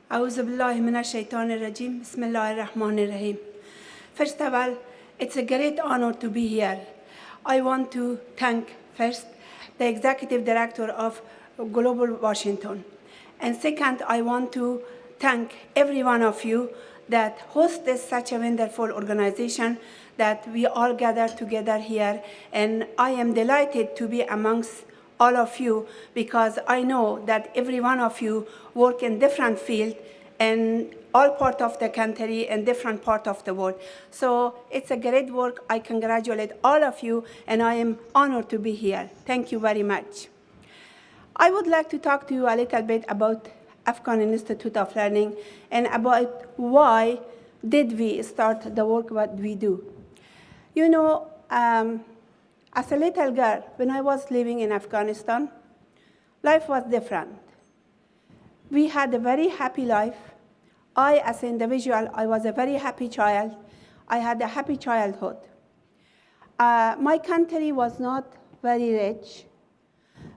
أعوذ بالله من الشيطان الرجيم. بسم الله الرحمن الرحيم. First of all, it's a great honor to be here. I want to thank first the Executive Director of Global Washington. And second, I want to thank every one of you that hosted such a wonderful organization that we all gather together here. And I am delighted to be amongst all of you, because I know that every one of you work in different fields and all part of the country and different part of the world. So it's a great work. I congratulate all of you, and I am honored to be here. Thank you very much. I would like to talk to you a little bit about Afghan Institute of Learning and about why did we start the work what we do. You know, as a little girl, when I was living in Afghanistan, life was different. We had a very happy life. I, as an individual, I was a very happy child. I had a happy childhood. My country was not very rich,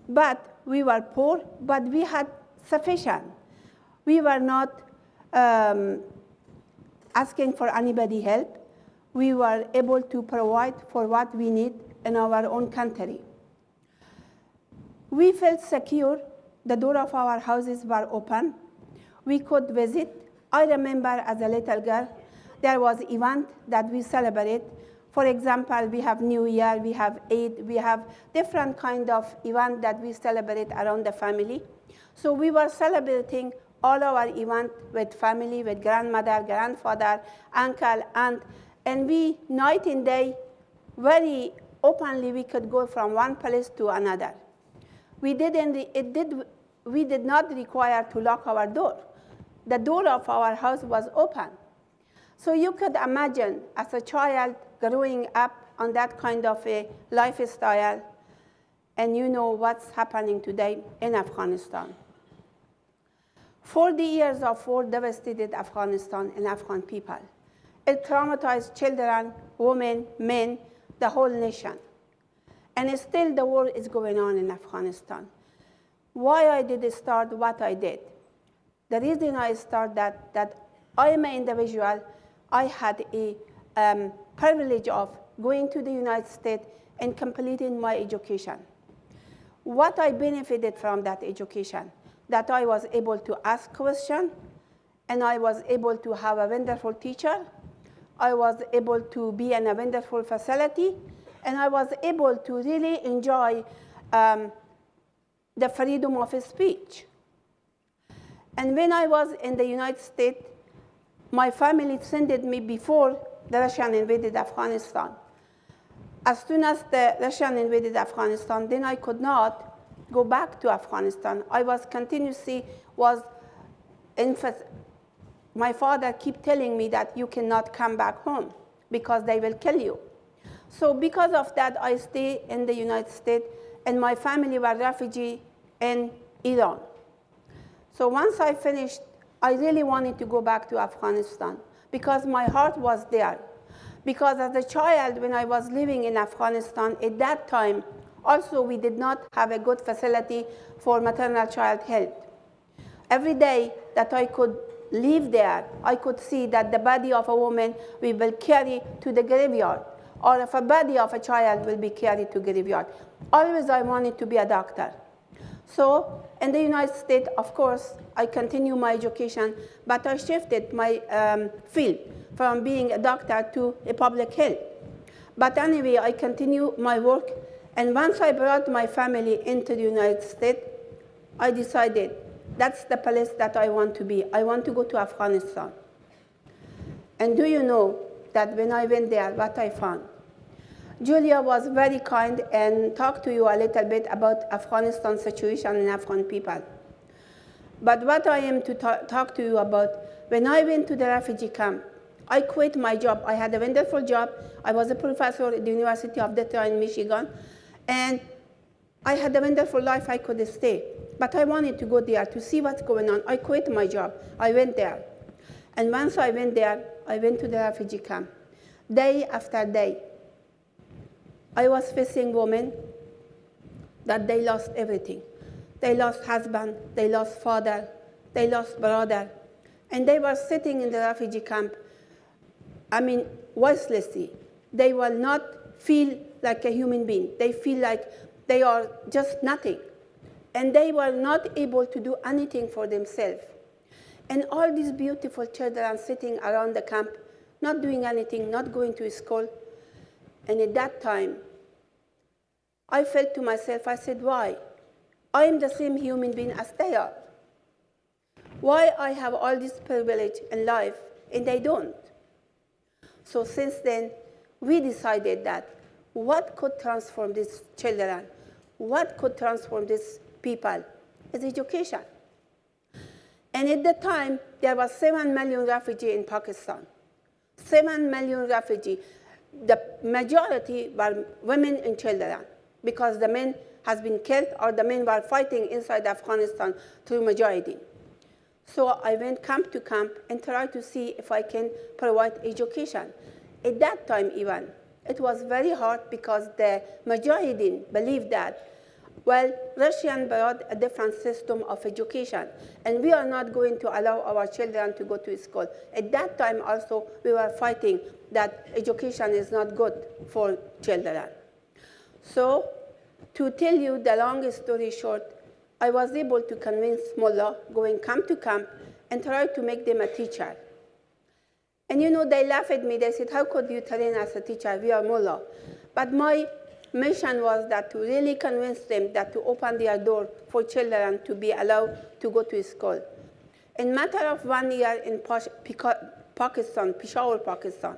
but we were poor, but we had sufficient. We were not asking for anybody help. We were able to provide for what we need in our own country. We felt secure. The door of our houses were open. We could visit. I remember as a little girl, there was an event that we celebrate. For example, we have New Year, we have Eid, we have different kind of event that we celebrate around the family. So we were celebrating all our event with family, with grandmother, grandfather, uncle, aunt, and we, night and day, very openly, we could go from one place to another. We did not require to lock our door. The door of our house was open. So you could imagine, as a child growing up on that kind of a lifestyle, and you know what's happening today in Afghanistan. 40 years of war devastated Afghanistan and Afghan people. It traumatized children, women, men, the whole nation. And still the war is going on in Afghanistan. Why I did start what I did? The reason I started that I am an individual. I had a privilege of going to the United States and completing my education. What I benefited from that education, that I was able to ask questions, and I was able to have a wonderful teacher. I was able to be in a wonderful facility, and I was able to really enjoy the freedom of speech. And when I was in the United States, my family sent me before the Russian invaded Afghanistan. As soon as the Russian invaded Afghanistan, then I could not go back to Afghanistan. I was continuously my father kept telling me that you cannot come back home because they will kill you. So because of that, I stayed in the United States, and my family were refugees in Iran. So once I finished, I really wanted to go back to Afghanistan because my heart was there. Because as a child, when I was living in Afghanistan, at that time, also we did not have a good facility for maternal child health. Every day that I could live there, I could see that the body of a woman we will carry to the graveyard, or if a body of a child will be carried to graveyard. Always I wanted to be a doctor. So in the United States, of course, I continued my education, but I shifted my field from being a doctor to a public health. But anyway, I continued my work, and once I brought my family into the United States, I decided that's the place that I want to be. I want to go to Afghanistan. And do you know that when I went there, what I found? Julia was very kind and talked to you a little bit about Afghanistan situation and Afghan people. But what I am to talk to you about, when I went to the refugee camp, I quit my job. I had a wonderful job. I was a professor at the University of Detroit in Michigan. And I had a wonderful life. I could stay. But I wanted to go there to see what's going on. I quit my job. I went there. And once I went there, I went to the refugee camp. Day after day, I was facing women that they lost everything. They lost husband, they lost father, they lost brother. And they were sitting in the refugee camp, voicelessly. They will not feel like a human being. They feel like they are just nothing. And they were not able to do anything for themselves. And all these beautiful children sitting around the camp, not doing anything, not going to school. And at that time, I felt to myself, I said, why? I am the same human being as they are. Why I have all this privilege in life and they don't? So since then, we decided that what could transform these children, what could transform these people is education. And at the time, there were 7 million refugees in Pakistan. 7 million refugees. The majority were women and children, because the men has been killed or the men were fighting inside Afghanistan through majority. So I went camp to camp and tried to see if I can provide education. At that time even, it was very hard because the majority believed that, well, Russian brought a different system of education, and we are not going to allow our children to go to school. At that time also, we were fighting that education is not good for children. So to tell you the long story short, I was able to convince mullah, going camp to camp, and try to make them a teacher. And they laughed at me. They said, how could you train as a teacher? We are mullah. But my mission was that to really convince them that to open their door for children to be allowed to go to school. In matter of 1 year in Pakistan, Peshawar, Pakistan,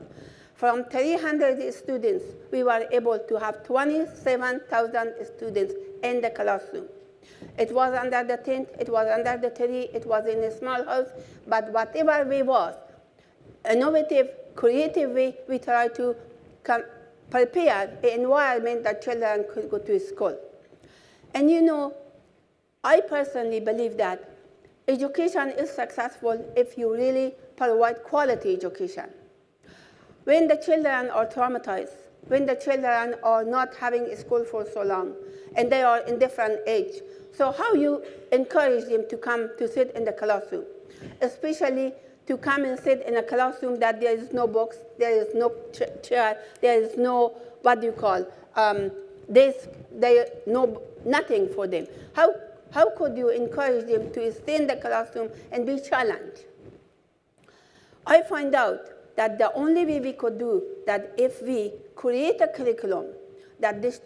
from 300 students, we were able to have 27,000 students in the classroom. It was under the tent, it was under the tree, it was in a small house, but whatever way was, innovative, creative way, we tried to prepare an environment that children could go to school. And I personally believe that education is successful if you really provide quality education. When the children are traumatized, when the children are not having school for so long, and they are in different age, so how you encourage them to come to sit in the classroom, especially to come and sit in a classroom that there is no books, there is no chair, there is no, desk, nothing for them. How could you encourage them to stay in the classroom and be challenged? I find out that the only way we could do that if we create a curriculum that these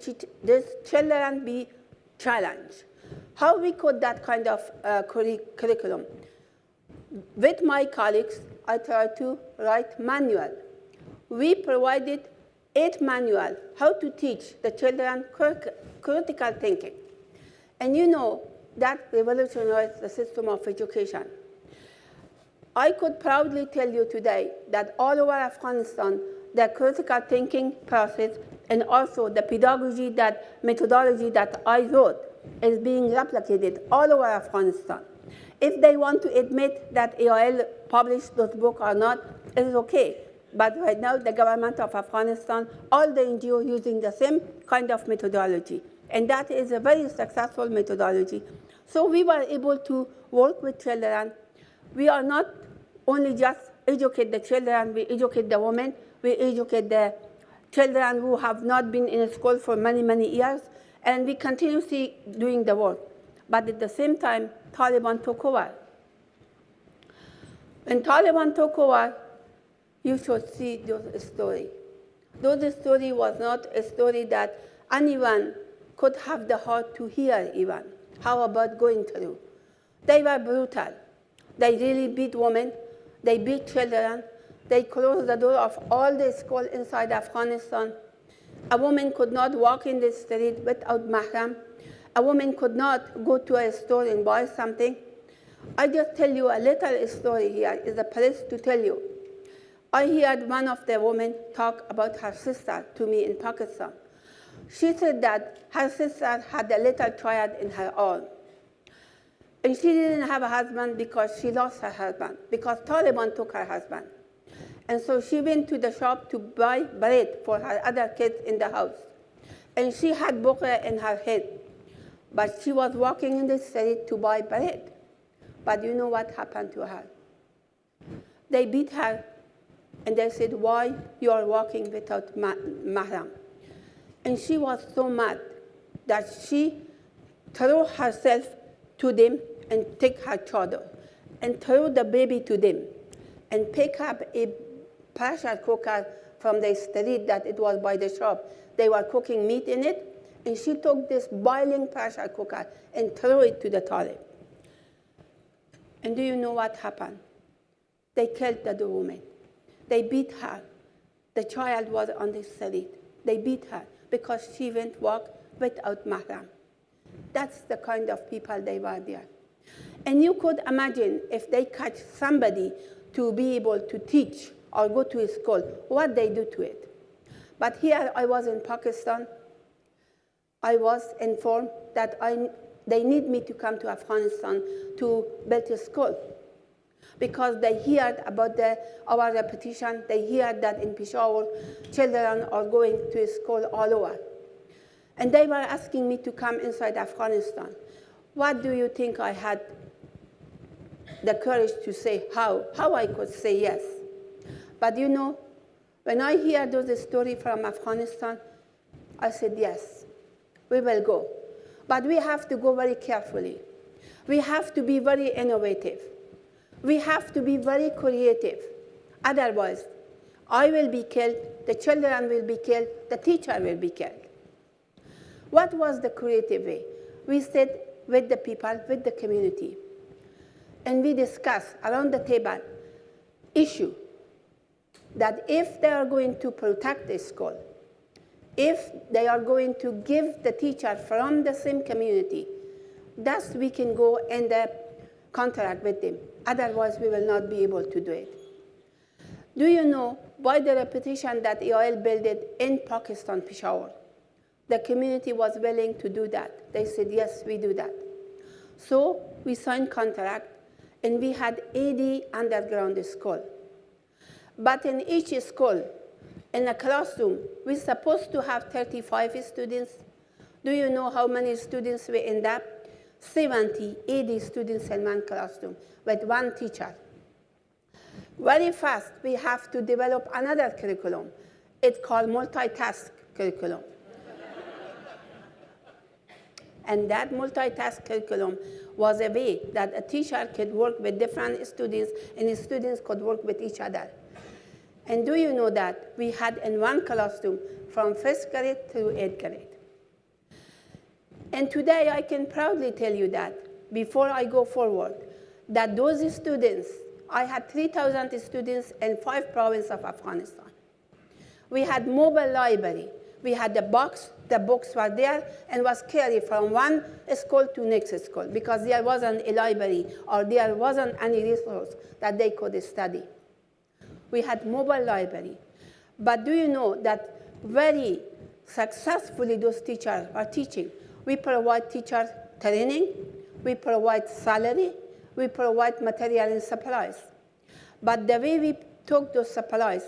children be challenged. How we could that kind of curriculum? With my colleagues, I tried to write manual. We provided 8 manuals how to teach the children critical thinking. And that revolutionized the system of education. I could proudly tell you today that all over Afghanistan, the critical thinking process and also the pedagogy, that methodology that I wrote is being replicated all over Afghanistan. If they want to admit that AOL published those books or not, it is okay. But right now, the government of Afghanistan, all the NGOs using the same kind of methodology. And that is a very successful methodology. So we were able to work with children. We are not only just educate the children, we educate the women, we educate the children who have not been in school for many, many years, and we continuously doing the work. But at the same time, Taliban took over. When Taliban took over, you should see those stories. Those story was not a story that anyone could have the heart to hear even. How about going through? They were brutal. They really beat women. They beat children. They closed the door of all the schools inside Afghanistan. A woman could not walk in the street without mahram. A woman could not go to a store and buy something. I just tell you a little story here. It's a place to tell you. I heard one of the women talk about her sister to me in Pakistan. She said that her sister had a little child in her arm. And she didn't have a husband because she lost her husband, because Taliban took her husband. And so she went to the shop to buy bread for her other kids in the house. And she had burqa in her head. But she was walking in the street to buy bread. But you know what happened to her? They beat her, and they said, why you are walking without mahram? And she was so mad that she threw herself to them and take her chador and threw the baby to them and pick up a pressure cooker from the street that it was by the shop. They were cooking meat in it, and she took this boiling pressure cooker and threw it to the toilet. And do you know what happened? They killed the woman. They beat her. The child was on the street. They beat her because she went walk without mahram. That's the kind of people they were there. And you could imagine if they catch somebody to be able to teach or go to a school, what they do to it. But here I was in Pakistan. I was informed that they need me to come to Afghanistan to build a school, because they heard about our repetition. They heard that in Peshawar, children are going to school all over. And they were asking me to come inside Afghanistan. What do you think I had the courage to say? How I could say yes? But you know, when I hear those stories from Afghanistan, I said, yes, we will go. But we have to go very carefully. We have to be very innovative. We have to be very creative. Otherwise, I will be killed, the children will be killed, the teacher will be killed. What was the creative way? We sat with the people, with the community, and we discussed around the table issue that if they are going to protect the school, if they are going to give the teacher from the same community, thus we can go and contract with them. Otherwise, we will not be able to do it. Do you know, by the repetition that EOL built it in Pakistan, Peshawar, the community was willing to do that. They said, yes, we do that. So we signed contract, and we had 80 underground schools. But in each school, in a classroom, we're supposed to have 35 students. Do you know how many students we end up? 70, 80 students in one classroom with one teacher. Very fast, we have to develop another curriculum. It's called multitask curriculum. And that multitask curriculum was a way that a teacher could work with different students, and the students could work with each other. And do you know that we had in one classroom from 1st grade through 8th grade? And today I can proudly tell you that, before I go forward, that those students, I had 3,000 students in 5 provinces of Afghanistan. We had mobile library. We had the books were there and was carried from one school to next school because there wasn't a library or there wasn't any resource that they could study. We had mobile library. But do you know that very successfully those teachers are teaching? We provide teacher training, we provide salary, we provide material and supplies. But the way we took those supplies,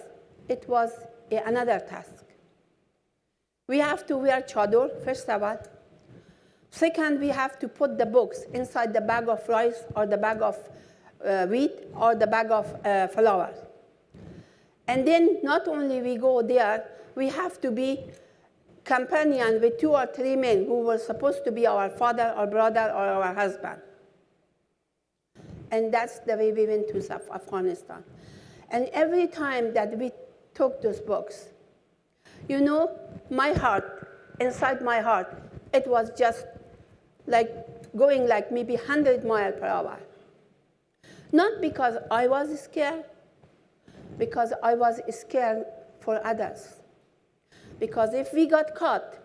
it was another task. We have to wear chador, first of all. Second, we have to put the books inside the bag of rice or the bag of wheat or the bag of flour. And then not only we go there, we have to be companion with 2 or 3 men who were supposed to be our father or brother or our husband. And that's the way we went to Afghanistan. And every time that we took those books, you know, my heart, inside my heart, it was just like going like maybe 100 miles per hour. Not because I was scared, because I was scared for others. Because if we got caught,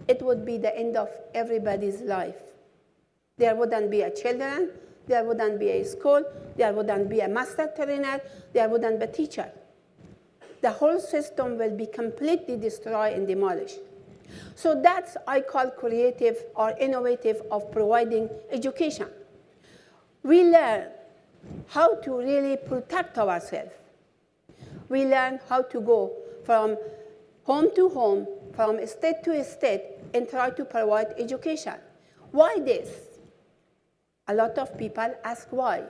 it would be the end of everybody's life. There wouldn't be a children, there wouldn't be a school, there wouldn't be a master trainer, there wouldn't be a teacher. The whole system will be completely destroyed and demolished. So that's I call creative or innovative of providing education. We learn how to really protect ourselves. We learn how to go from home to home, from state to state, and try to provide education. Why this? A lot of people ask why.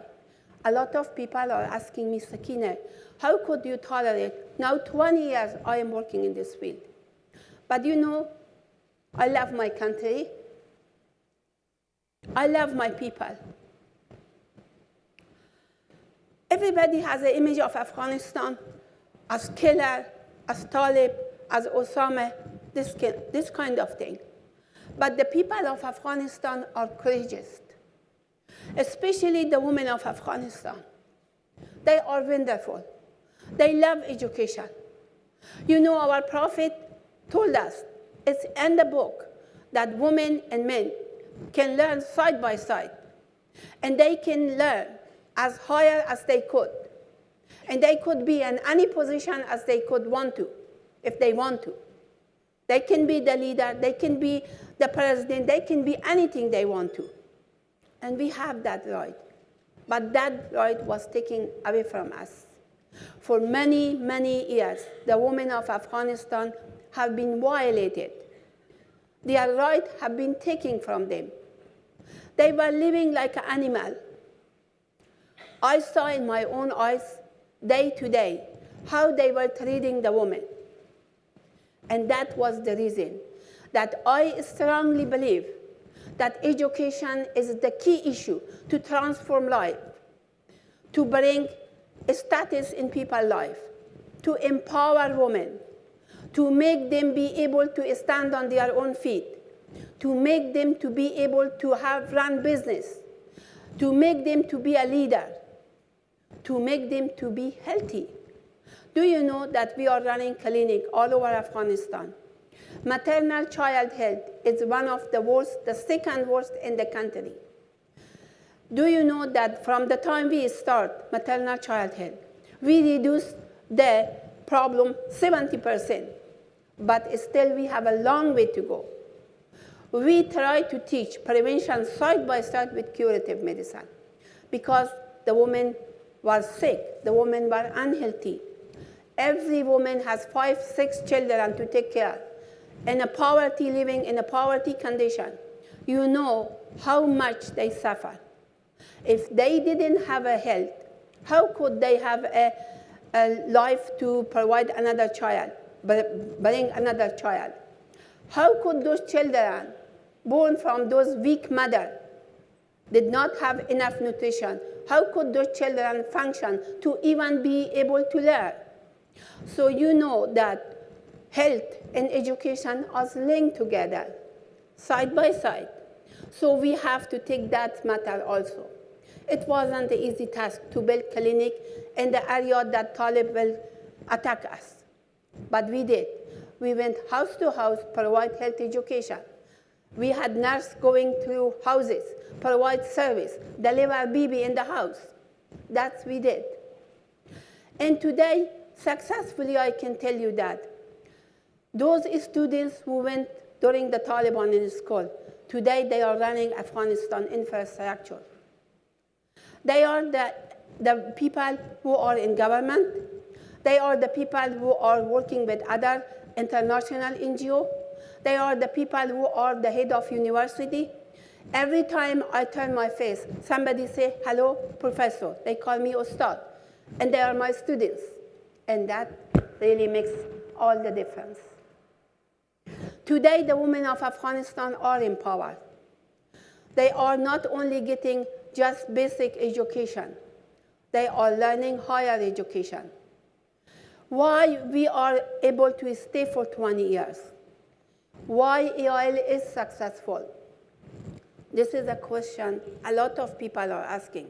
A lot of people are asking me, Sakena, how could you tolerate? Now 20 years I am working in this field. But you know, I love my country. I love my people. Everybody has an image of Afghanistan as killer, as Talib, as Osama, this kind of thing. But the people of Afghanistan are courageous, especially the women of Afghanistan. They are wonderful. They love education. You know, our Prophet told us, it's in the book, that women and men can learn side by side. And they can learn as higher as they could. And they could be in any position as they could want to, if they want to. They can be the leader, they can be the president, they can be anything they want to. And we have that right. But that right was taken away from us. For many, many years, the women of Afghanistan have been violated. Their rights have been taken from them. They were living like an animal. I saw in my own eyes, day to day, how they were treating the women. And that was the reason that I strongly believe that education is the key issue to transform life, to bring status in people's life, to empower women, to make them be able to stand on their own feet, to make them to be able to run business, to make them to be a leader, to make them to be healthy. Do you know that we are running clinics all over Afghanistan? Maternal child health is one of the worst, the second worst in the country. Do you know that from the time we start maternal child health, we reduce the problem 70%, but still we have a long way to go. We try to teach prevention side by side with curative medicine because the women were sick, the women were unhealthy. Every woman has 5, 6 children to take care. In a poverty, living in a poverty condition, you know how much they suffer. If they didn't have a health, how could they have a life to provide another child, bring another child? How could those children born from those weak mothers did not have enough nutrition? How could those children function to even be able to learn? So you know that health and education are linked together, side by side. So we have to take that matter also. It wasn't an easy task to build clinic in the area that Talib will attack us. But we did. We went house to house, provide health education. We had nurses going through houses, provide service, deliver baby in the house. That's we did. And today, successfully, I can tell you that those students who went during the Taliban in school, today they are running Afghanistan infrastructure. They are the people who are in government. They are the people who are working with other international NGOs. They are the people who are the head of university. Every time I turn my face, somebody say, hello, professor. They call me Ustad. And they are my students. And that really makes all the difference. Today, the women of Afghanistan are empowered. They are not only getting just basic education. They are learning higher education. Why we are able to stay for 20 years? Why EIL is successful? This is a question a lot of people are asking.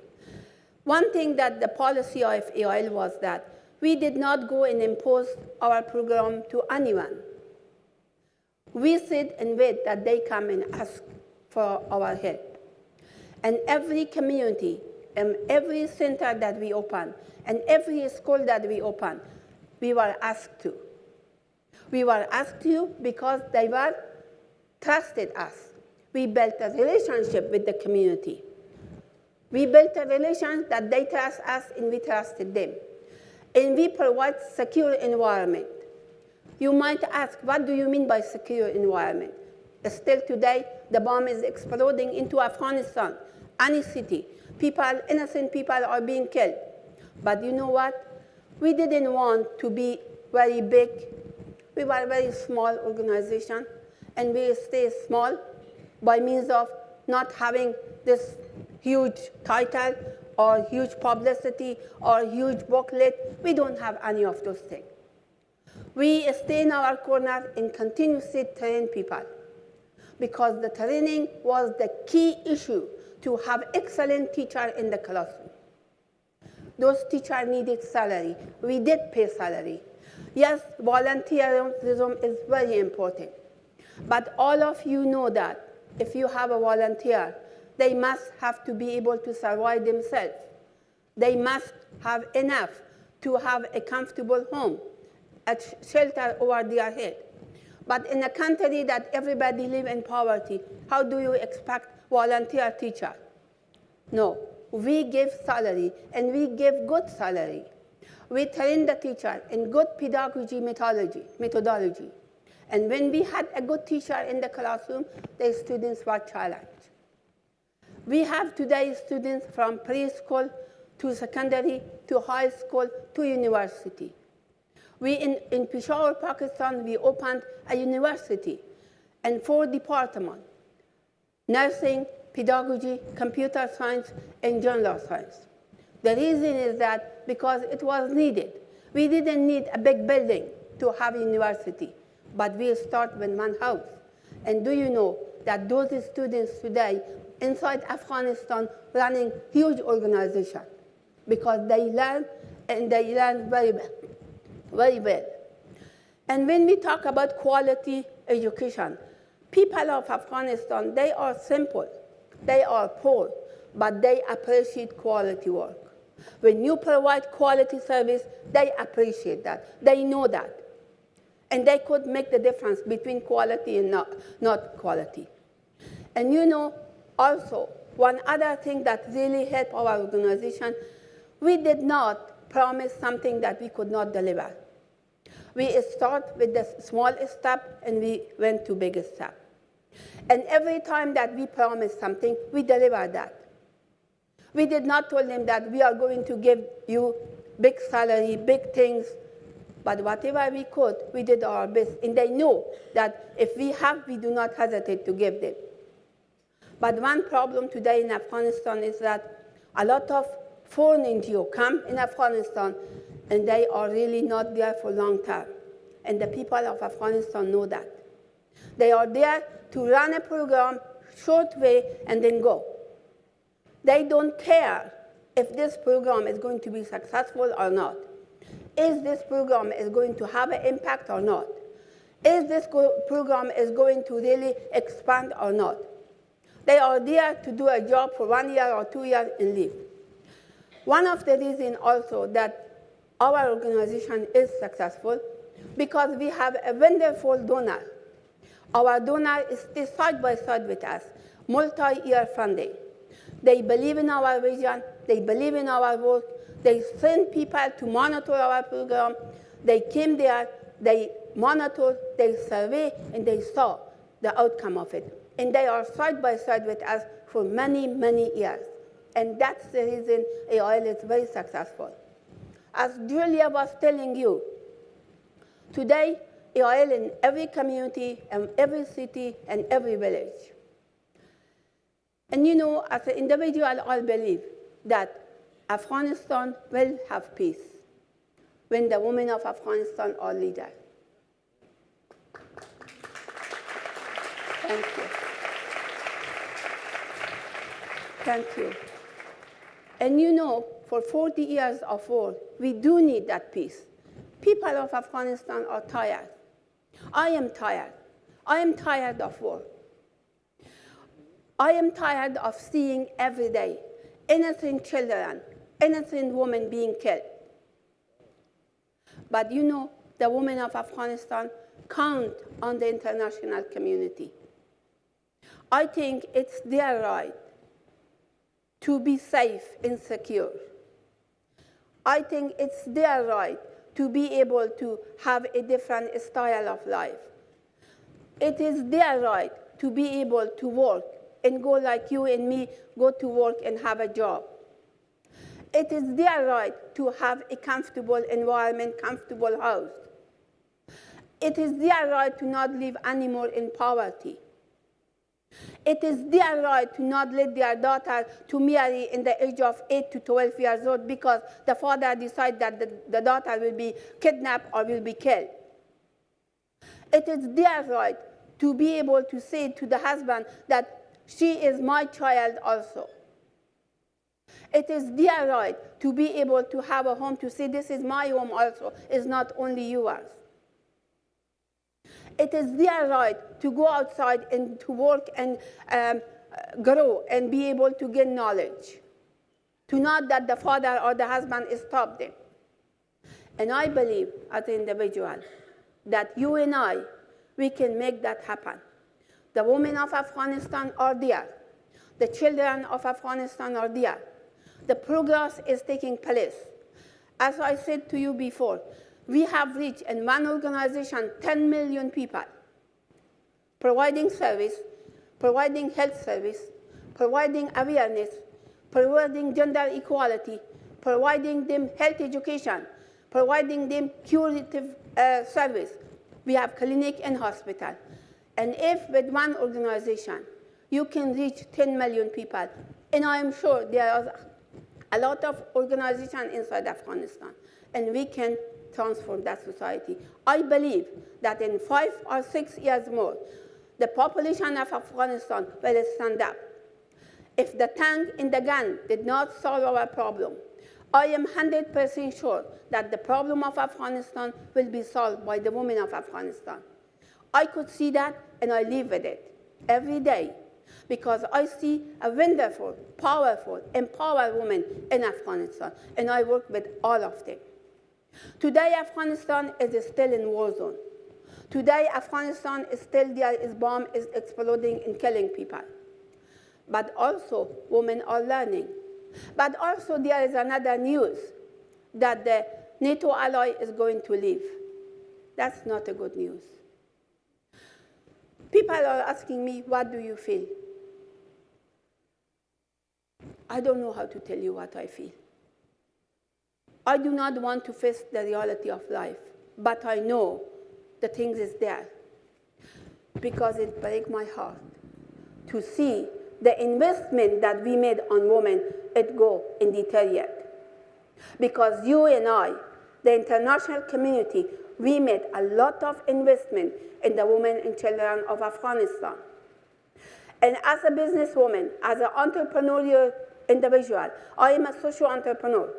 One thing that the policy of EIL was that we did not go and impose our program to anyone. We sit and wait that they come and ask for our help. And every community, and every center that we open, and every school that we open, we were asked to. We were asked to because they were trusted us. We built a relationship with the community. We built a relation that they trust us and we trusted them. And we provide secure environment. You might ask, what do you mean by secure environment? Still today, the bomb is exploding into Afghanistan, any city. People, innocent people are being killed. But you know what? We didn't want to be very big. We were a very small organization, and we stay small by means of not having this huge title or huge publicity or huge booklet. We don't have any of those things. We stay in our corner and continuously train people, because the training was the key issue to have excellent teachers in the classroom. Those teachers needed salary. We did pay salary. Yes, volunteerism is very important. But all of you know that if you have a volunteer, they must have to be able to survive themselves. They must have enough to have a comfortable home, a shelter over their head. But in a country that everybody lives in poverty, how do you expect volunteer teacher? No, we give salary, and we give good salary. We train the teacher in good pedagogy methodology. And when we had a good teacher in the classroom, the students were challenged. We have today students from preschool to secondary to high school to university. In Peshawar, Pakistan, we opened a university and 4 departments: nursing, pedagogy, computer science, and general science. The reason is that because it was needed. We didn't need a big building to have a university, but we start with one house. And do you know that those students today inside Afghanistan running huge organization, because they learn, and they learn very well. Very well. And when we talk about quality education, people of Afghanistan, they are simple, they are poor, but they appreciate quality work. When you provide quality service, they appreciate that. They know that. And they could make the difference between quality and not quality. And you know, also, one other thing that really helped our organization, we did not promise something that we could not deliver. We start with the small step, and we went to big step. And every time that we promised something, we delivered that. We did not tell them that we are going to give you big salary, big things, but whatever we could, we did our best. And they know that if we have, we do not hesitate to give them. But one problem today in Afghanistan is that a lot of foreign NGOs come in Afghanistan, and they are really not there for long term. And the people of Afghanistan know that. They are there to run a program, short way, and then go. They don't care if this program is going to be successful or not. Is this program is going to have an impact or not? Is this program is going to really expand or not? They are there to do a job for 1 year or 2 years and leave. One of the reasons also that our organization is successful, because we have a wonderful donor. Our donor is side by side with us, multi-year funding. They believe in our vision, they believe in our work, they send people to monitor our program. They came there, they monitored, they survey, and they saw the outcome of it. And they are side by side with us for many, many years. And that's the reason AOL is very successful. As Julia was telling you, today, AOL in every community, and every city, and every village. And you know, as an individual, I believe that Afghanistan will have peace when the women of Afghanistan are leaders. Thank you. Thank you. And you know, for 40 years of war, we do need that peace. People of Afghanistan are tired. I am tired. I am tired of war. I am tired of seeing every day innocent children, innocent women being killed. But you know, the women of Afghanistan count on the international community. I think it's their right to be safe and secure. I think it's their right to be able to have a different style of life. It is their right to be able to work and go like you and me, go to work and have a job. It is their right to have a comfortable environment, comfortable house. It is their right to not live anymore in poverty. It is their right to not let their daughter to marry in the age of 8 to 12 years old because the father decides that the daughter will be kidnapped or will be killed. It is their right to be able to say to the husband that she is my child also. It is their right to be able to have a home to say this is my home also, it's not only yours. It is their right to go outside and to work and grow and be able to gain knowledge. To not that the father or the husband stopped them. And I believe as an individual that you and I, we can make that happen. The women of Afghanistan are there. The children of Afghanistan are there. The progress is taking place. As I said to you before, we have reached in one organization 10 million people, providing service, providing health service, providing awareness, providing gender equality, providing them health education, providing them curative service. We have clinic and hospital. And if with one organization you can reach 10 million people, and I am sure there are a lot of organizations inside Afghanistan, and we can transform that society. I believe that in 5 or 6 years more, the population of Afghanistan will stand up. If the tank and the gun did not solve our problem, I am 100% sure that the problem of Afghanistan will be solved by the women of Afghanistan. I could see that, and I live with it every day, because I see a wonderful, powerful, empowered woman in Afghanistan, and I work with all of them. Today, Afghanistan is still in war zone. Today, Afghanistan is still there, its bomb is exploding and killing people. But also, women are learning. But also, there is another news that the NATO ally is going to leave. That's not a good news. People are asking me, what do you feel? I don't know how to tell you what I feel. I do not want to face the reality of life, but I know the things is there, because it breaks my heart to see the investment that we made on women, it go and deteriorate. Because you and I, the international community, we made a lot of investment in the women and children of Afghanistan. And as a businesswoman, as an entrepreneurial individual, I am a social entrepreneur.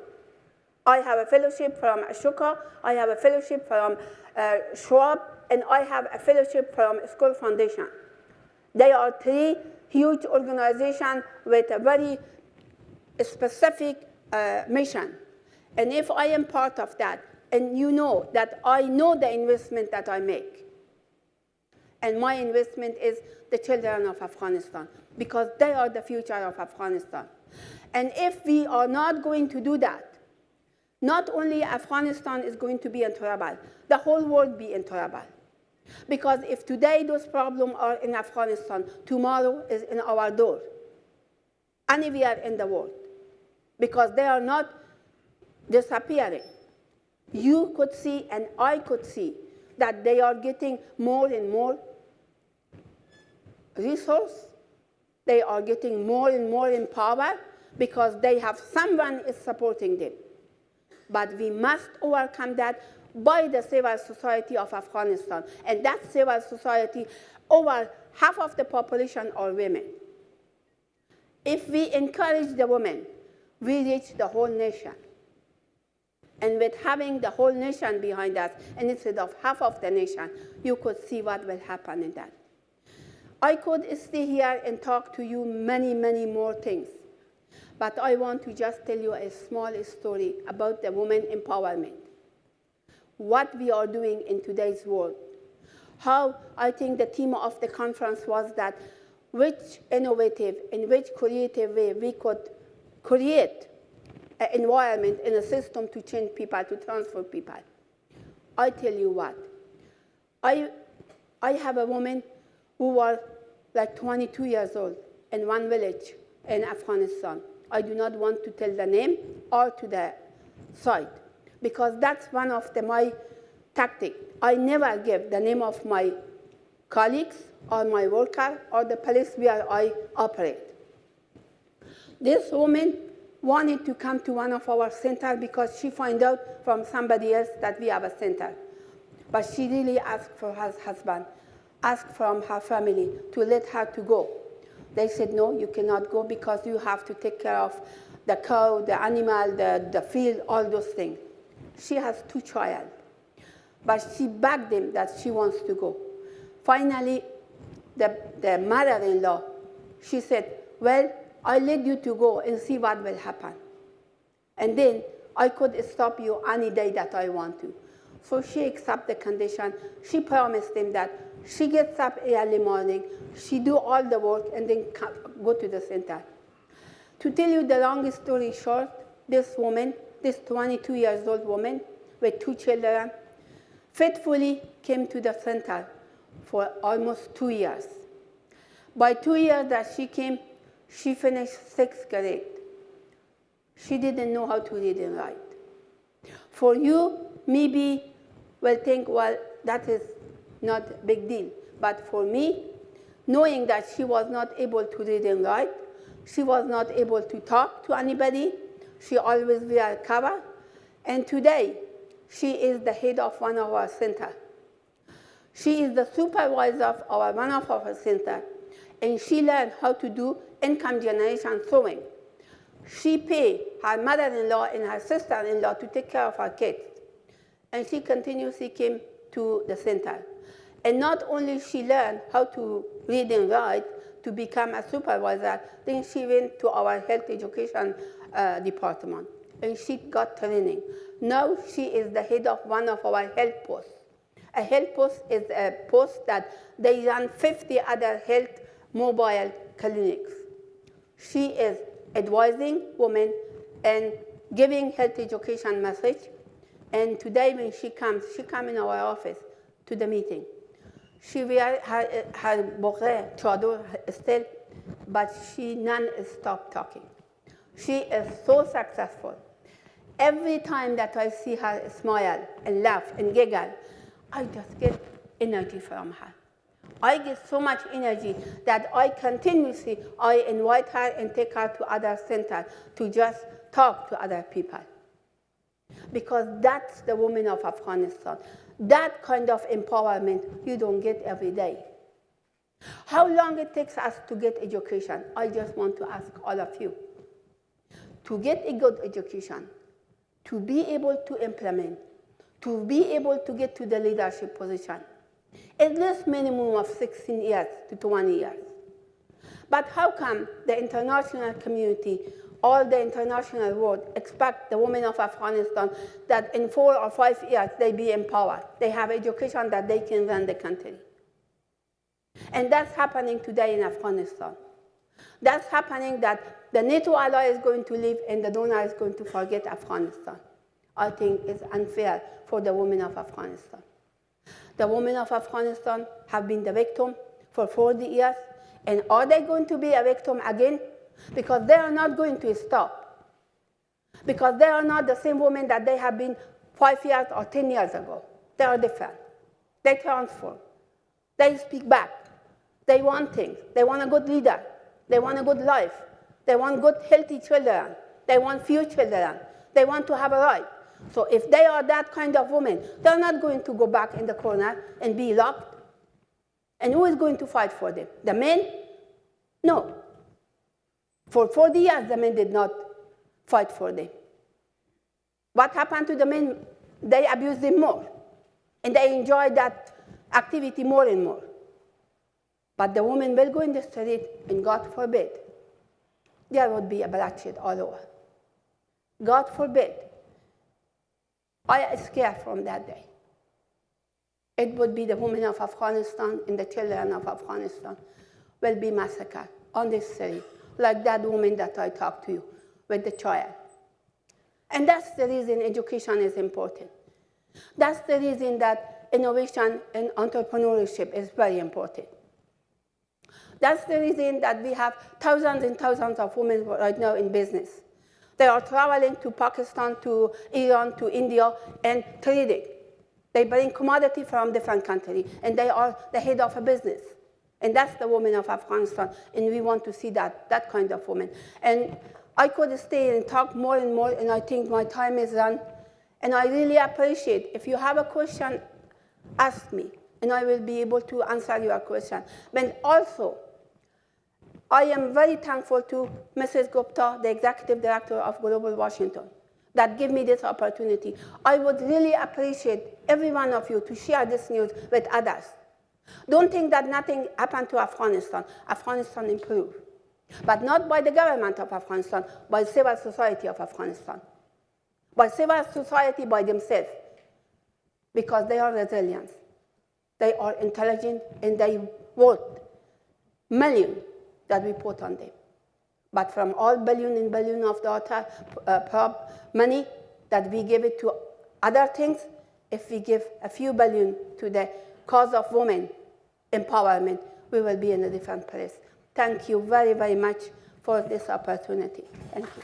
I have a fellowship from Ashoka, I have a fellowship from Schwab, and I have a fellowship from Skoll Foundation. They are 3 huge organizations with a very specific mission. And if I am part of that, and you know that I know the investment that I make, and my investment is the children of Afghanistan, because they are the future of Afghanistan. And if we are not going to do that, not only Afghanistan is going to be in trouble, the whole world be in trouble. Because if today those problems are in Afghanistan, tomorrow is in our door, anywhere in the world, because they are not disappearing. You could see, and I could see, that they are getting more and more resource. They are getting more and more in power, because they have someone is supporting them. But we must overcome that by the civil society of Afghanistan. And that civil society, over half of the population are women. If we encourage the women, we reach the whole nation. And with having the whole nation behind us, and instead of half of the nation, you could see what will happen in that. I could stay here and talk to you many, many more things. But I want to just tell you a small story about the women empowerment. What we are doing in today's world. How I think the theme of the conference was that which innovative and which creative way we could create an environment and a system to change people, to transform people. I tell you what, I have a woman who was like 22 years old in one village in Afghanistan. I do not want to tell the name or to the site, because that's one of my tactics. I never give the name of my colleagues or my worker or the place where I operate. This woman wanted to come to one of our centers because she found out from somebody else that we have a center. But she really asked for her husband, asked from her family to let her to go. They said, no, you cannot go because you have to take care of the cow, the animal, the field, all those things. She has 2 children. But she begged them that she wants to go. Finally, the mother-in-law, she said, well, I'll let you to go and see what will happen. And then I could stop you any day that I want to. So she accepted the condition. She promised them that she gets up early morning, she do all the work, and then go to the center. To tell you the long story short, this woman, this 22 years old woman with 2 children, faithfully came to the center for almost 2 years. By 2 years that she came, she finished 6th grade. She didn't know how to read and write. For you, maybe will think, well, that is not a big deal. But for me, knowing that she was not able to read and write, she was not able to talk to anybody, she always wear a cover, and today, she is the head of one of our centers. She is the supervisor of one of our centers, and she learned how to do income generation sewing. She paid her mother-in-law and her sister-in-law to take care of her kids. And she continuously came to the center. And not only she learned how to read and write to become a supervisor, then she went to our health education department. And she got training. Now she is the head of one of our health posts. A health post is a post that they run 50 other health mobile clinics. She is advising women and giving health education message. And today when she comes in our office to the meeting. She wears her bouquet, chador still, but she non-stop talking. She is so successful. Every time that I see her smile and laugh and giggle, I just get energy from her. I get so much energy that I continuously invite her and take her to other centers to just talk to other people. Because that's the woman of Afghanistan. That kind of empowerment you don't get every day. How long it takes us to get education? I just want to ask all of you. To get a good education, to be able to implement, to be able to get to the leadership position, at least minimum of 16 years to 20 years. But how come the international community, all the international world expect the women of Afghanistan that in 4 or 5 years they be empowered, they have education that they can run the country? And that's happening today in Afghanistan. That's happening that the NATO ally is going to leave and the donor is going to forget Afghanistan. I think it's unfair for the women of Afghanistan. The women of Afghanistan have been the victim for 40 years, and are they going to be a victim again? Because they are not going to stop. Because they are not the same women that they have been 5 years or 10 years ago. They are different. They transform. They speak back. They want things. They want a good leader. They want a good life. They want good, healthy children. They want few children. They want to have a right. So if they are that kind of woman, they're not going to go back in the corner and be locked. And who is going to fight for them? The men? No. For 40 years, the men did not fight for them. What happened to the men? They abused them more. And they enjoyed that activity more and more. But the women will go in the street, and God forbid, there would be a bloodshed all over. God forbid. I am scared from that day. It would be the women of Afghanistan and the children of Afghanistan will be massacred on this street, like that woman that I talked to you with the child. And that's the reason education is important. That's the reason that innovation and entrepreneurship is very important. That's the reason that we have thousands and thousands of women right now in business. They are traveling to Pakistan, to Iran, to India, and trading. They bring commodity from different countries, and they are the head of a business. And that's the women of Afghanistan, and we want to see that kind of woman. And I could stay and talk more and more, and I think my time is done. And I really appreciate, if you have a question, ask me, and I will be able to answer your question. But also, I am very thankful to Mrs. Gupta, the Executive Director of Global Washington, that gave me this opportunity. I would really appreciate every one of you to share this news with others. Don't think that nothing happened to Afghanistan. Afghanistan improved. But not by the government of Afghanistan, by civil society of Afghanistan. By civil society by themselves. Because they are resilient. They are intelligent, and they worth millions that we put on them. But from all billion and billion of the money that we give it to other things, if we give a few billion to the cause of women empowerment, we will be in a different place. Thank you very, very much for this opportunity. Thank you.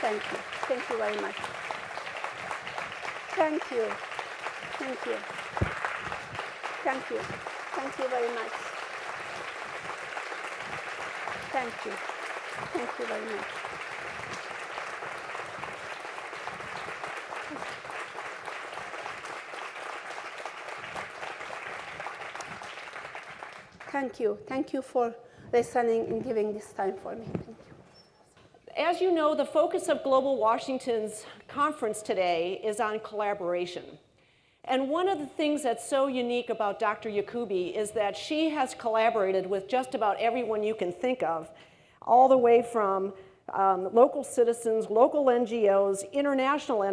Thank you. Thank you very much. Thank you. Thank you. Thank you. Thank you very much. Thank you. Thank you very much. Thank you. Thank you for listening and giving this time for me. Thank you. As you know, the focus of Global Washington's conference today is on collaboration. And one of the things that's so unique about Dr. Yacoobi is that she has collaborated with just about everyone you can think of, all the way from local citizens, local NGOs, international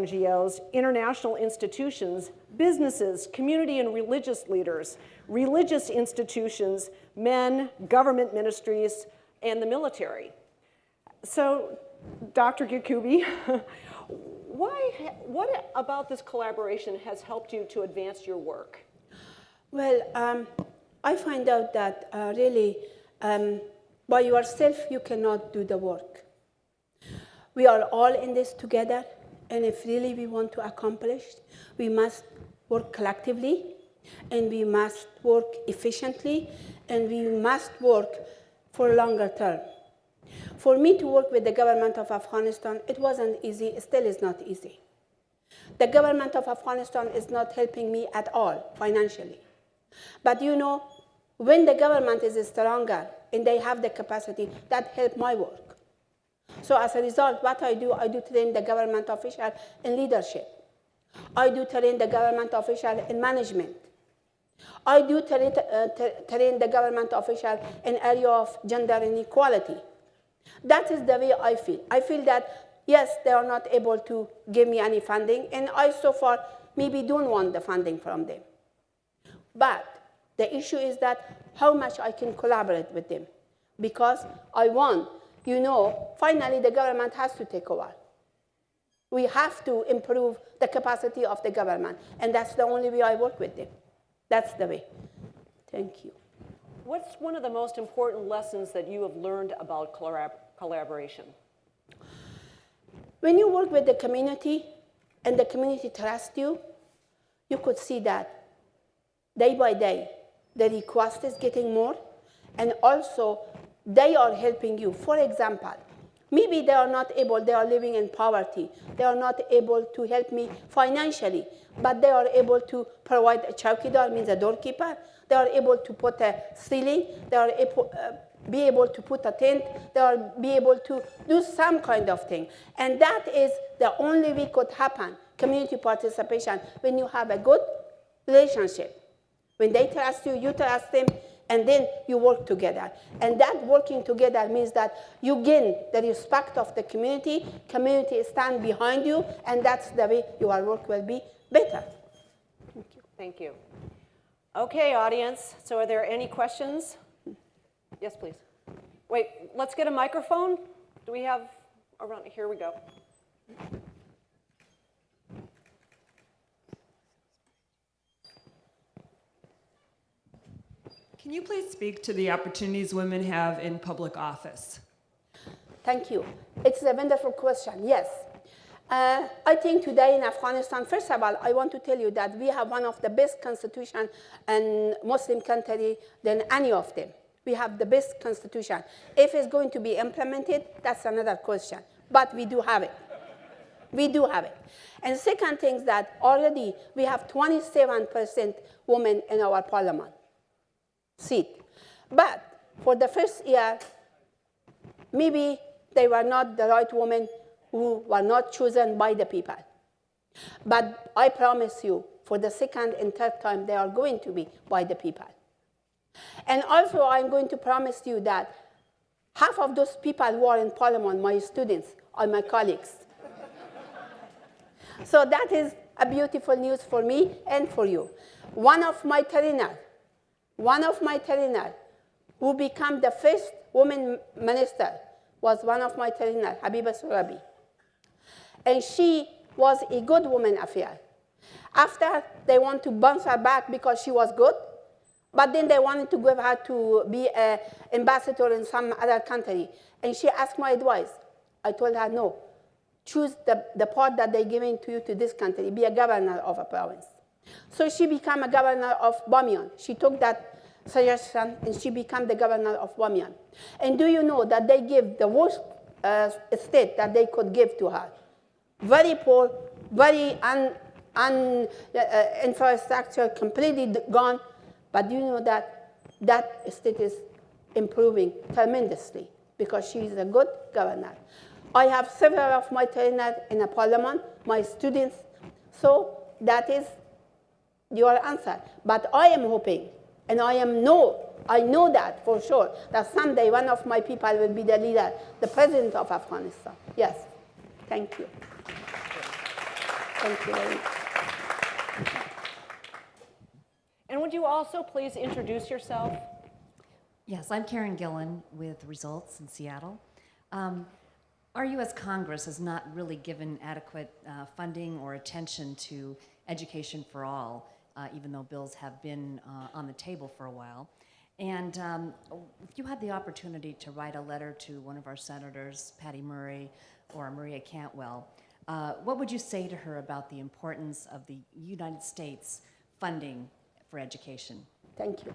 institutions, businesses, community and religious leaders, religious institutions, men, government ministries, and the military. So, Dr. Yacoobi, what about this collaboration has helped you to advance your work? Well, I find out that really by yourself you cannot do the work. We are all in this together, and if really we want to accomplish, we must work collectively, and we must work efficiently, and we must work for a longer term. For me to work with the government of Afghanistan, it wasn't easy, it still is not easy. The government of Afghanistan is not helping me at all financially. But you know, when the government is stronger and they have the capacity, that helps my work. So as a result, what I do train the government official in leadership. I do train the government official in management. I do train the government official in area of gender inequality. That is the way I feel. I feel that, yes, they are not able to give me any funding, and I so far maybe don't want the funding from them. But the issue is that how much I can collaborate with them. Because I want, you know, finally the government has to take over. We have to improve the capacity of the government, and that's the only way I work with them. That's the way. Thank you. What's one of the most important lessons that you have learned about collaboration? When you work with the community and the community trusts you, you could see that day by day, the request is getting more, and also they are helping you. For example, maybe they are not able, they are living in poverty. They are not able to help me financially, but they are able to provide a chowkidar, means a doorkeeper. They are able to put a ceiling. They are be able to put a tent. They are be able to do some kind of thing. And that is the only way could happen, community participation, when you have a good relationship. When they trust you, you trust them, and then you work together. And that working together means that you gain the respect of the community stand behind you, and that's the way your work will be better. Thank you. Thank you. Okay, audience, so are there any questions? Yes, please. Wait, let's get a microphone. Do we have around? Here we go. Can you please speak to the opportunities women have in public office? Thank you. It's a wonderful question, yes. I think today in Afghanistan, first of all, I want to tell you that we have one of the best constitutions in Muslim country than any of them. We have the best constitution. If it's going to be implemented, that's another question. But we do have it. We do have it. And second thing is that already we have 27% women in our parliament seat. But for the first year, maybe they were not the right women who were not chosen by the people. But I promise you, for the second and third time, they are going to be by the people. And also, I'm going to promise you that half of those people who are in parliament, my students, are my colleagues. So that is a beautiful news for me and for you. One of my trainers who became the first woman minister was one of my trainers, Habiba Surabi. And she was a good woman affair. After, they want to bounce her back because she was good, but then they wanted to give her to be an ambassador in some other country. And she asked my advice. I told her, no, choose the part that they're giving to you to this country, be a governor of a province. So she became a governor of Bamiyan. She took that suggestion and she became the governor of Bamiyan. And do you know that they give the worst state that they could give to her? Very poor, very infrastructure completely gone. But do you know that that state is improving tremendously because she is a good governor. I have several of my trainers in the parliament, my students. So that is your answer. But I am hoping, and I know that for sure, that someday one of my people will be the leader, the president of Afghanistan. Yes. Thank you. Thank you very much. And would you also please introduce yourself? Yes, I'm Karen Gillen with Results in Seattle. Our U.S. Congress has not really given adequate funding or attention to education for all, even though bills have been on the table for a while. And if you had the opportunity to write a letter to one of our senators, Patty Murray or Maria Cantwell, what would you say to her about the importance of the United States funding for education? Thank you.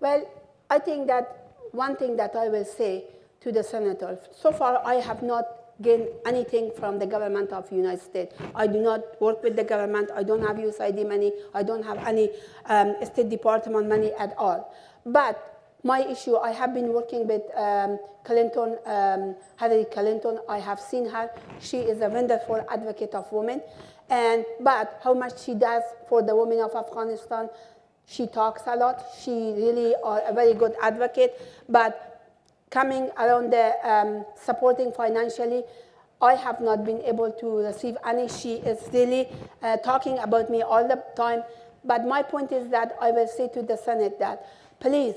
Well, I think that one thing that I will say to the senator, so far I have not gained anything from the government of the United States. I do not work with the government. I don't have USAID money. I don't have any State Department money at all. But my issue, I have been working with Clinton, Hillary Clinton. I have seen her. She is a wonderful advocate of women. But how much she does for the women of Afghanistan, she talks a lot. She really is a very good advocate. But coming around the supporting financially, I have not been able to receive any. She is really talking about me all the time. But my point is that I will say to the Senate that please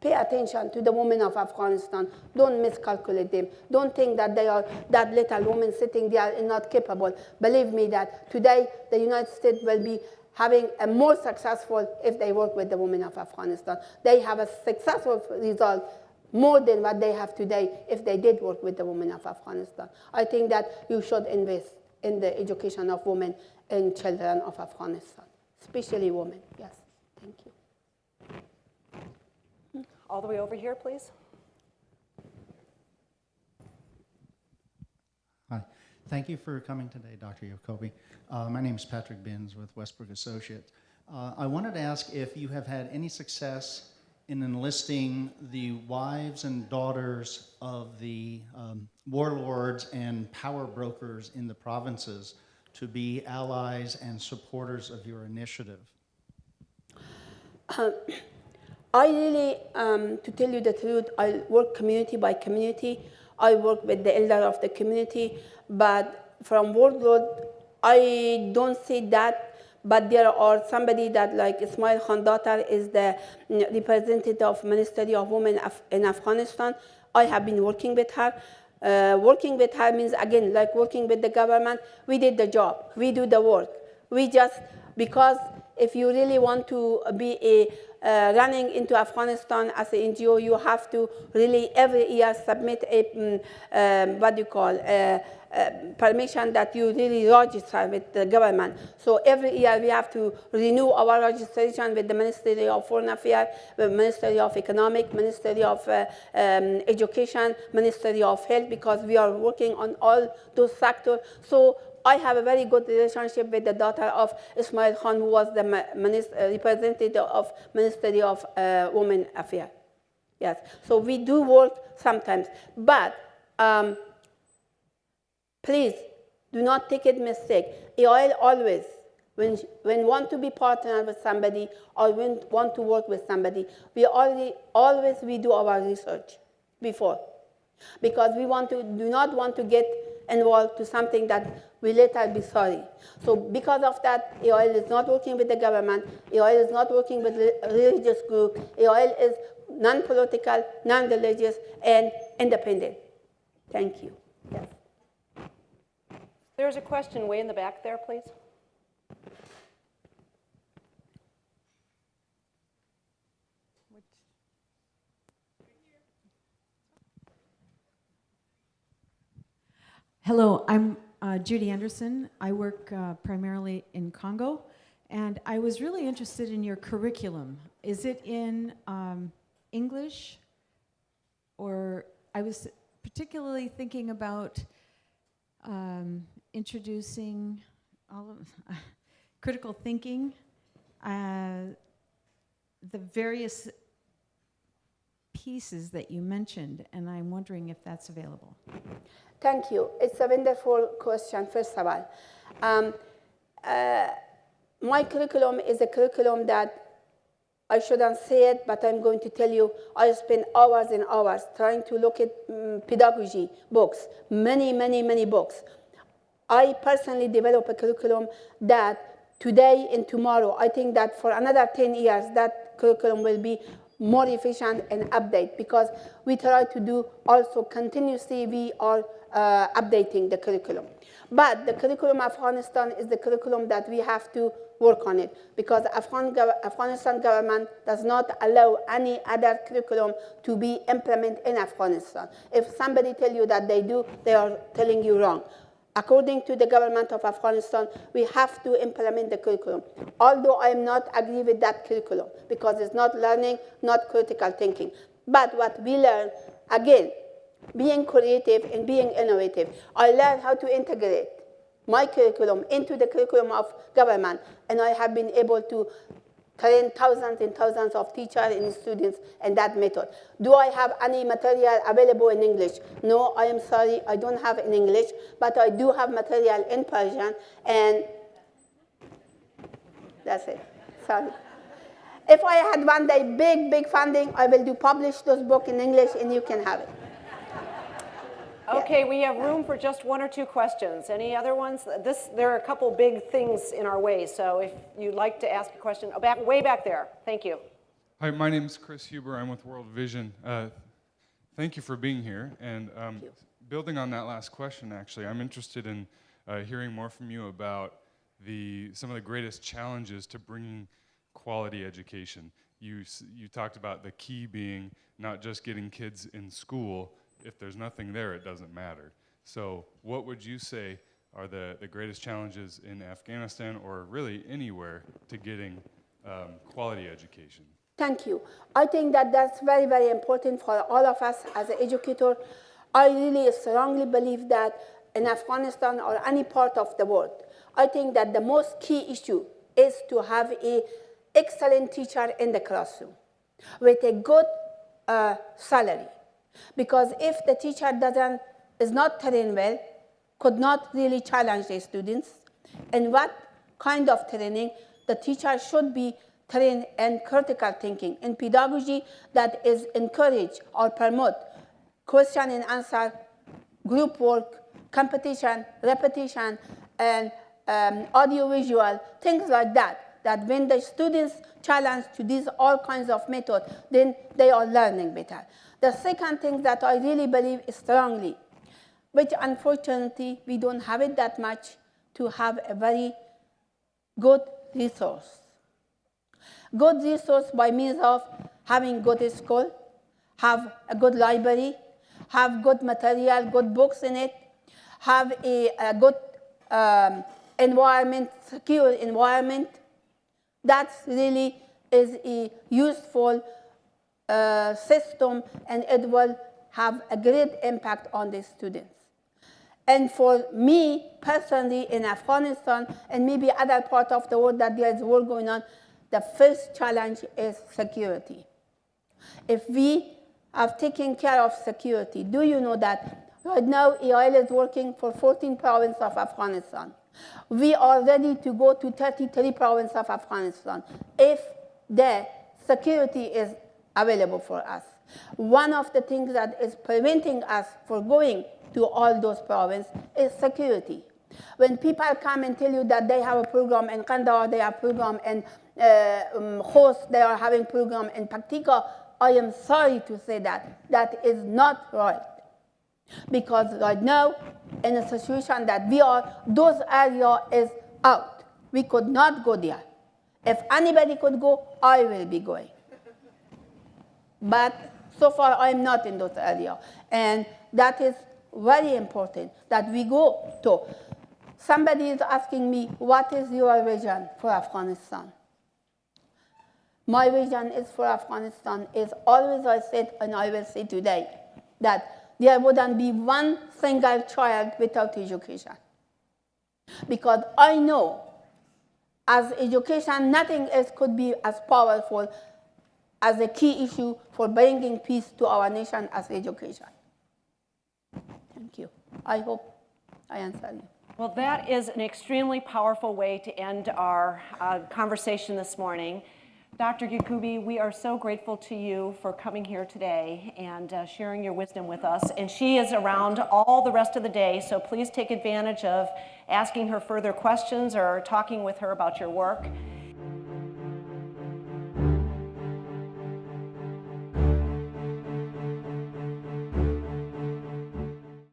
pay attention to the women of Afghanistan. Don't miscalculate them. Don't think that they are that little woman sitting there and not capable. Believe me that today the United States will be having a more successful if they work with the women of Afghanistan. They have a successful result more than what they have today if they did work with the women of Afghanistan. I think that you should invest in the education of women and children of Afghanistan, especially women. Yes, thank you. All the way over here, please. Hi. Thank you for coming today, Dr. Yacoobi. My name is Patrick Binns with Westbrook Associates. I wanted to ask if you have had any success in enlisting the wives and daughters of the warlords and power brokers in the provinces to be allies and supporters of your initiative. I really, to tell you the truth, I work community by community. I work with the elder of the community, but from warlord, I don't see that. But there are somebody that, like Ismail Khan daughter, is the representative of Ministry of Women in Afghanistan. I have been working with her. Working with her means, again, like working with the government. We did the job. We do the work. We just, because if you really want to be running into Afghanistan as an NGO, you have to really every year submit a, permission that you really register with the government. So every year we have to renew our registration with the Ministry of Foreign Affairs, the Ministry of Economic, Ministry of Education, Ministry of Health, because we are working on all those sectors. So I have a very good relationship with the daughter of Ismail Khan, who was the representative of Ministry of Women Affairs. Yes, so we do work sometimes, but please do not take it mistake. EOL always, when want to be partner with somebody or when want to work with somebody, we always do our research before, because we do not want to get involved to something that we later be sorry. So because of that, EOL is not working with the government. EOL is not working with religious group. EOL is non-political, non-religious, and independent. Thank you. Yes. There's a question way in the back there, please. Hello, I'm Judy Anderson. I work primarily in Congo, and I was really interested in your curriculum. Is it in English? Or I was particularly thinking about introducing all of critical thinking, the various pieces that you mentioned, and I'm wondering if that's available. Thank you. It's a wonderful question, first of all. My curriculum is a curriculum that I shouldn't say it, but I'm going to tell you, I spend hours and hours trying to look at pedagogy books, many books. I personally develop a curriculum that today and tomorrow, I think that for another 10 years, that curriculum will be more efficient and update, because we try to do also continuously, we are updating the curriculum. But the curriculum of Afghanistan is the curriculum that we have to work on it, because Afghanistan government does not allow any other curriculum to be implemented in Afghanistan. If somebody tells you that they do, they are telling you wrong. According to the government of Afghanistan, we have to implement the curriculum. Although I am not agree with that curriculum, because it's not learning, not critical thinking. But what we learn, again, being creative and being innovative, I learned how to integrate my curriculum into the curriculum of government, and I have been able to train thousands and thousands of teachers and students in that method. Do I have any material available in English? No, I am sorry, I don't have in English, but I do have material in Persian, and that's it. Sorry. If I had one day big funding, I will publish those books in English, and you can have it. Okay, we have room for just one or two questions. Any other ones? There are a couple big things in our way, so if you'd like to ask a question, way back there. Thank you. Hi, my name is Chris Huber. I'm with World Vision. Thank you for being here. And building on that last question, actually, I'm interested in hearing more from you about some of the greatest challenges to bringing quality education. You talked about the key being not just getting kids in school. If there's nothing there, it doesn't matter. So what would you say are the greatest challenges in Afghanistan, or really anywhere, to getting quality education? Thank you. I think that that's very important for all of us as an educator. I really strongly believe that in Afghanistan or any part of the world, I think that the most key issue is to have an excellent teacher in the classroom with a good salary. Because if the teacher is not trained well, could not really challenge the students, and what kind of training, the teacher should be trained in critical thinking, in pedagogy that is encourage or promote question and answer, group work, competition, repetition, and audiovisual, things like that, that when the students challenge to these all kinds of methods, then they are learning better. The second thing that I really believe strongly, which unfortunately we don't have it that much, to have a very good resource. Good resource by means of having good school, have a good library, have good material, good books in it, have a good environment, secure environment. That really is a useful system, and it will have a great impact on the students. And for me personally in Afghanistan and maybe other parts of the world that there is war going on, the first challenge is security. If we have taken care of security, do you know that right now EIL is working for 14 provinces of Afghanistan. We are ready to go to 33 provinces of Afghanistan if the security is available for us. One of the things that is preventing us from going to all those provinces is security. When people come and tell you that they have a program in Kandahar, they have a program in Khost, they are having a program in Paktika, I am sorry to say that. That is not right. Because right now, in a situation that we are, those areas is out. We could not go there. If anybody could go, I will be going. But so far, I am not in those areas. And that is very important that we go to. Somebody is asking me, what is your vision for Afghanistan? My vision is for Afghanistan is always I said, and I will say today, that there wouldn't be one single child without education. Because I know as education, nothing else could be as powerful as a key issue for bringing peace to our nation as education. Thank you. I hope I answered you. Well, that is an extremely powerful way to end our conversation this morning. Dr. Yacoobi, we are so grateful to you for coming here today and sharing your wisdom with us. And she is around all the rest of the day, so please take advantage of asking her further questions or talking with her about your work.